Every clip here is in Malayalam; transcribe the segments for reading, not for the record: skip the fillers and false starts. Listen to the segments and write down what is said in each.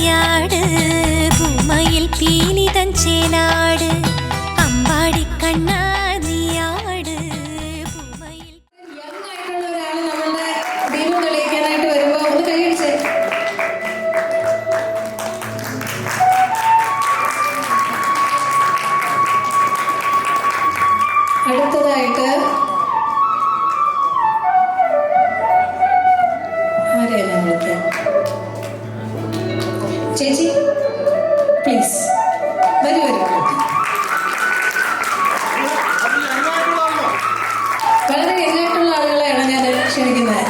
വിളയാട് ഭൂമയിൽ പീലിതൻ ചേലാട് അമ്പാടി കണ്ണാ നീയാട് ഭൂമയിൽ. അടുത്തതായിട്ട് ആരെയാണ് വിളിക്കാം? ചേച്ചി പ്ലീസ് വരൂ വരൂ. വളരെ യങ്ങായിട്ടുള്ള ആളുകളെയാണ് ഞാൻ ക്ഷണിക്കുന്നത്.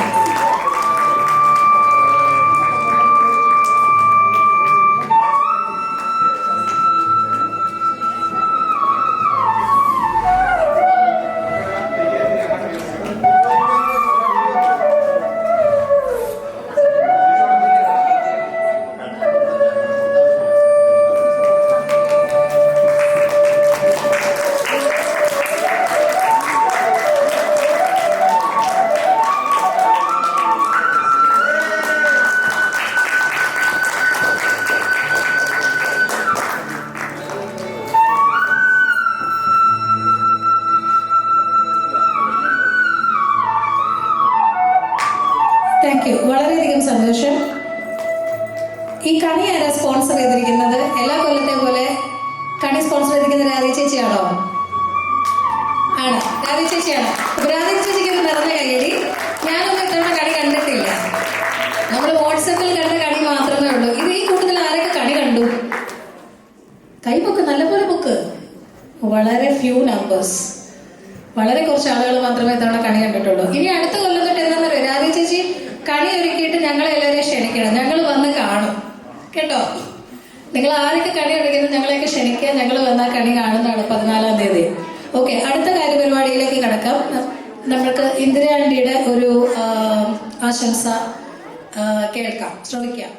Thank you. വളരെയധികം സന്തോഷം. ഈ കണി ആരാ സ്പോൺസർ ചെയ്തിരിക്കുന്നത്? എല്ലാ കൊല്ലത്തെ പോലെ കണി സ്പോൺസർ ചെയ്തിരിക്കുന്നത് രാധി ചേച്ചിയാണോ? ആണ്, രാധി ചേച്ചിയാണ്. അപ്പൊ രാധി ചേച്ചിക്ക് ഒരു നിറഞ്ഞ കയ്യടി. ഞാനൊന്നും ഇത്തവണ കണി കണ്ടിട്ടില്ല. നമ്മൾ വാട്സാപ്പിൽ കണ്ട കണി മാത്രമേ ഉള്ളൂ. ഇത് ഈ കൂട്ടത്തിൽ ആരൊക്കെ കണി കണ്ടു? കൈപ്പൊക്ക്, നല്ലപോലെ പൊക്ക്. വളരെ ഫ്യൂ നമ്പേഴ്സ്, വളരെ കുറച്ച് ആളുകൾ മാത്രമേ ഇത്തവണ കണി കണ്ടിട്ടുള്ളൂ. ഇനി അടുത്ത കൊല്ലം തൊട്ട് എന്താണെന്ന് അറിയാം, രാധി ചേച്ചി കണി ഒരുക്കിയിട്ട് ഞങ്ങളെ എല്ലാവരെയും ക്ഷണിക്കണം. ഞങ്ങൾ വന്ന് കാണും കേട്ടോ. നിങ്ങൾ ആരൊക്കെ കണി ഒരുക്കുന്നത് ഞങ്ങളെയൊക്കെ ക്ഷണിക്കുക. ഞങ്ങൾ വന്നാൽ കണി കാണുന്നതാണ് 14-ാം തീയതി. ഓക്കെ, അടുത്ത കാര്യപരിപാടിയിലേക്ക് കടക്കാം. നമ്മൾക്ക് ഇന്ദിരാണ്ടിയുടെ ഒരു ആശംസ കേൾക്കാം, ശ്രമിക്കാം.